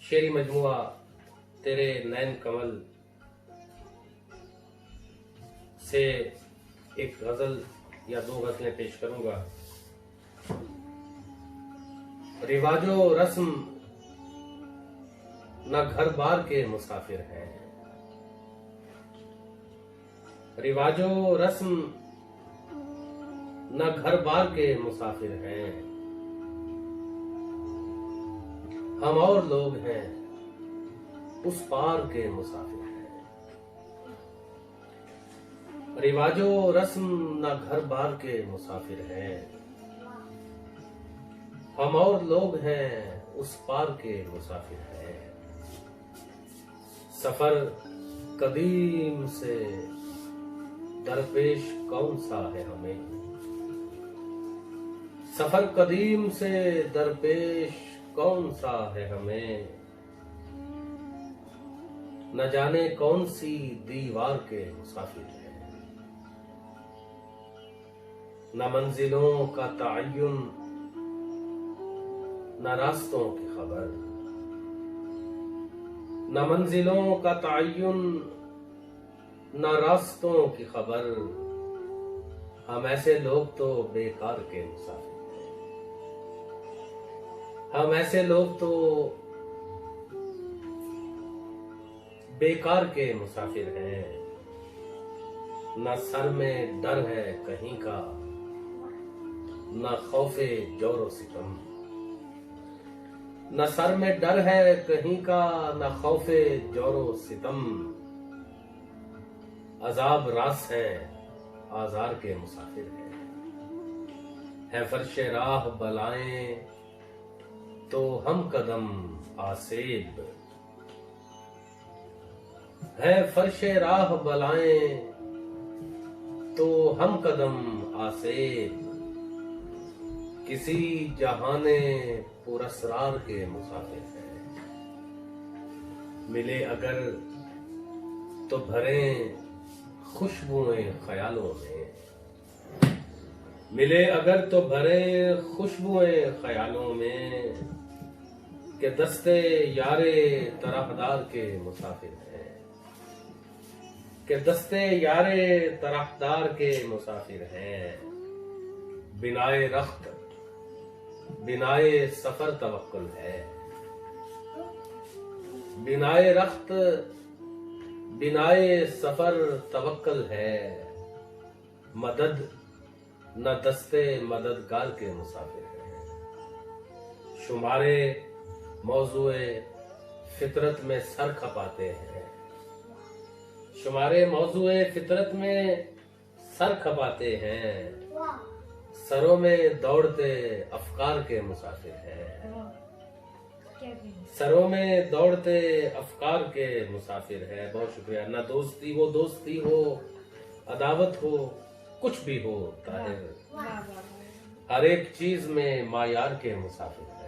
शेरी मजमुआ तेरे नैन कमल से एक गजल या दो गजलें पेश करूंगा। रिवाजो रस्म न घर बार के मुसाफिर हैं, रिवाजो रस्म न घर बार के मुसाफिर हैं, हम और लोग हैं उस पार के मुसाफिर हैं। रिवाजो रस्म न घर बार के मुसाफिर हैं, हम और लोग हैं उस पार के मुसाफिर हैं। सफर कदीम से दरपेश कौन सा है हमें, सफर कदीम से दरपेश कौन सा है हमें, न जाने कौन सी दीवार के मुसाफिर हैं। न मंजिलों का तअय्युन न रास्तों की खबर, न मंजिलों का तअय्युन न रास्तों की खबर, हम ऐसे लोग तो बेकार के मुसाफिर हैं। हम ऐसे लोग तो बेकार के मुसाफिर हैं। न सर में डर है कहीं का, न खौफे जोरो सितम, न सर में डर है कहीं का, न खौफे जोरो सितम, अजाब रास है आजार के मुसाफिर है फर्शे राह बलाएं तो हम कदम आसेब, है फर्शे राह बलाएं तो हम कदम आसेब, किसी जहाने पुरस्रार के मुसाफिर हैं। मिले अगर तो भरे खुशबुएं ख्यालों में, मिले अगर तो भरे खुशबुएं ख्यालों में, के दस्ते यारे तरफदार के मुसाफिर हैं, के दस्ते यारे तरफदार के मुसाफिर हैं। बिनाए रख्त बिनाए सफर तवक्कुल है, बिनाए रख्त बिनाए सफर तवक्कुल है, मदद न दस्ते मददगार के मुसाफिर हैं। शुमारे मौजूए फितरत में सर खपाते हैं, शुमारे मौजूए फितरत में सर खपाते हैं, सरों में दौड़ते अफकार के मुसाफिर हैं। सरों में दौड़ते अफकार के मुसाफिर है। बहुत शुक्रिया। ना दोस्ती वो दोस्ती हो, अदावत हो, कुछ भी हो ताहिर, हर एक चीज में मायार के मुसाफिर है।